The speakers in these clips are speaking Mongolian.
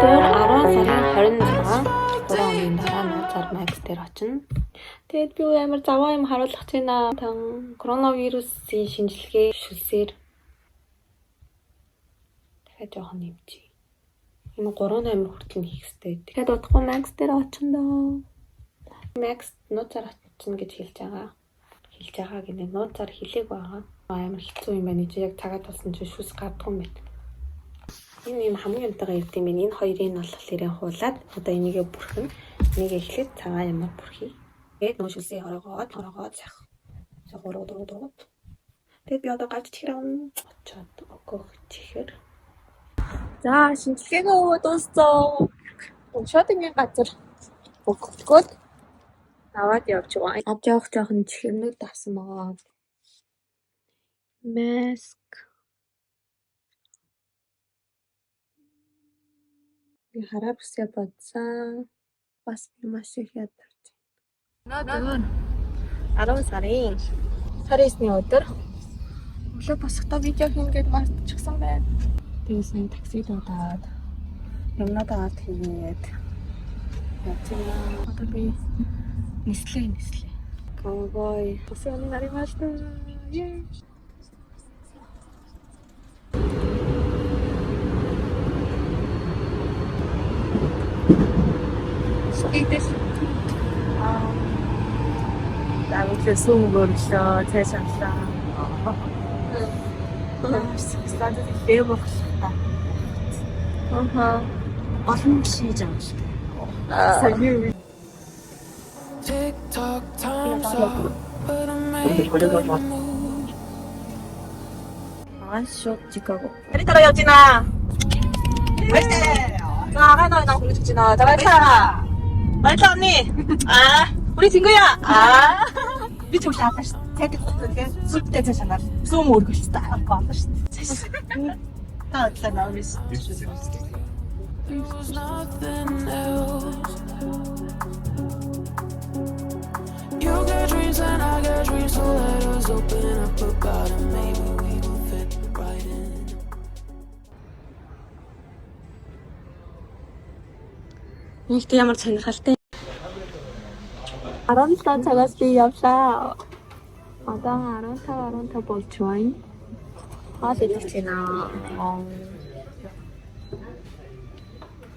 өнөөдөр 10 сарын 26 3 оны дараа нууцаар Max дээр очино. Тэгээд би амар заваа юм харуулах гэж байна. Коронавирусын шинжилгээ шүлсээр дахиад жоохон нэмчи. Энэ 3 амир хүртэл хийх хэрэгтэй. Тэгэхээр удахгүй Max дээр очино доо. Max нууцаар очино гэж хэлж байгаа гинэ. Нууцаар хэлээг байгаа. Амар хэцүү юм байна. Чи яг цагаад болсон чинь шүс гардах юм байна. Энэ юм хамгийн амтайгаа ирд юм байна. Энэ хоёрыг нь болохоор хуулаад одоо энийгээ бүрхэн. Энийг эхлээд цагаан ямар бүрхий. Тэгээд нөө шүлсээ хорогоод сах. За 3 4 дууд. Тэгээд би одоо гарч чихэр авна. Очоод өгөх чихэр. За шинжилгээгээ дууссан. Шотингийн газар өгөхгүйд аваад явчихваа. Авч явах жоохон чихэрнүүд авсан байгаа. Mask. Би хараа бүсээ бодсон. Бас би маш их ядарч байна. 10 сарын 9-ний өдөр өглөө босохдоо видео хийнэ гэж мартчихсан байна. Тэгээс энэ таксид удаад юмнуудаа хийгээд явчихна. Одоо би нислээ. Ковбой. Босоо наримашта. Скейтэс. Давид сумгөрлөө цаашаалаа. Стадд дэвох та. Олон шийж авах шүү дээ. Сая. TikTok time's up, but I'm making moves. Шууд Чикаго. Тэрээр явж байна. За 하나 나 보내주지 나. 자 말차 언니. 우리 친구야. би ч үлээ авах шүү. Тэгэд тэгээ сүлдтэй цаашаа сүүм өргөлт авах шүү. Таа цаа навис. You got dreams and I got dreams, so let us open up about it. Maybe we will fit right in. Нэгт ямар сонирхолтой. 17 цагаас би явлаа. Одоо 15 болж байна. Хаад идэж байна.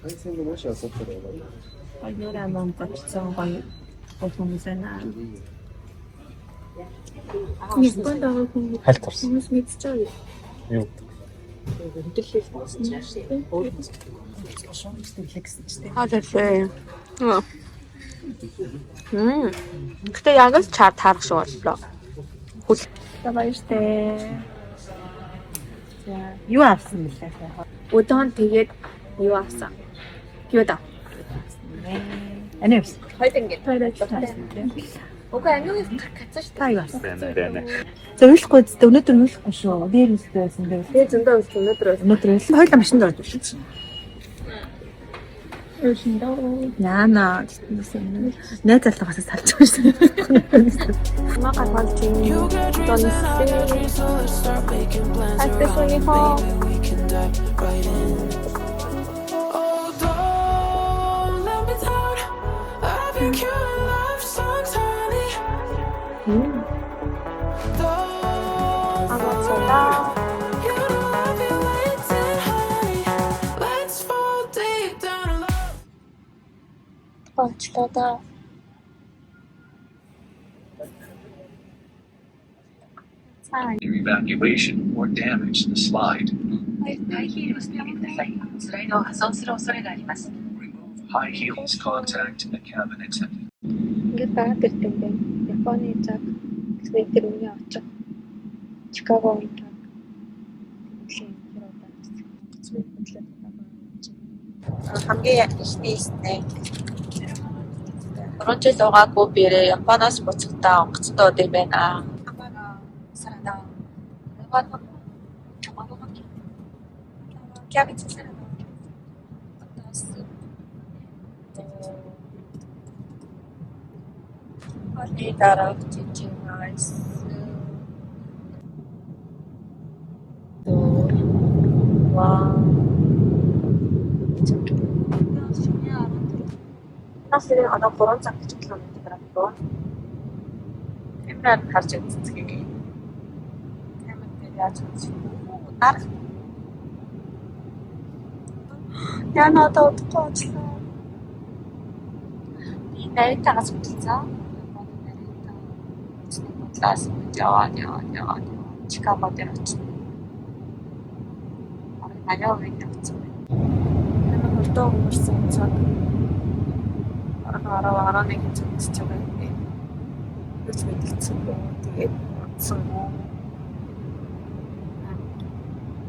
Хайсны маш асуусан байна. Аюураа мөн бодсон гоё хүмүүсэнаа. Японд байгаа хүмүүс мэдчихэж байгаа. Юу? Хөдөлгөөл болсон ч тийм. Хаадлаа. Гэтэ яг л чар таарах шиг боллоо. Хөл. Баяртай. За, юу авсан бэлээ? Өдөн тэгээд юу авсан? Юу даа? Анивс. Хоёрын Окей, анивс кацсан шүү дээ. Байна. За үйлэхгүй өнөөдөр үйлэхгүй шүү. Дээр үстэй байсан дээр. Тэгээ зөндөө ус өнөөдөр Хоёулаа машинд орж ирсэн чинь. Яна найз залуугаас салж байсан. маа гаргаж чинь донсээ. Аттесони хоо. 아마추어다. 아마추어다. Evacuation or damage the slide. Remove high heels, contact a cabin attendant. Ингээд байгаад ирдэг юм байна. Японы цаг тэр үний очих. Чикаго цаг. хамгийн ихний ихтэй. Орчил угаагүй бирээ Японоос буцагтаа онгоцтой өдөр байна. Сарада. Кябич сарада. Они дараад чичээс. Вау. Насрын одоо 3 цаг гэж километр авто. Эмрaan харж үзтгийг. Камер дээр яаж үзэх вэ? Дарах. Яна одоо удахгүй очлоо. Би нарийнтайгаас үзсэн. Нарийнтаа. Тэний бодлоос яваад Чикаго дээр очив. Агаа үеийн явцсан. Манай хөлдөө өнгөрсөн цаг. Араа нэг цаг гэж байгаа юм. Гэж мэдчихсэн. Тэгээд утсан.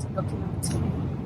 Цогцолтой.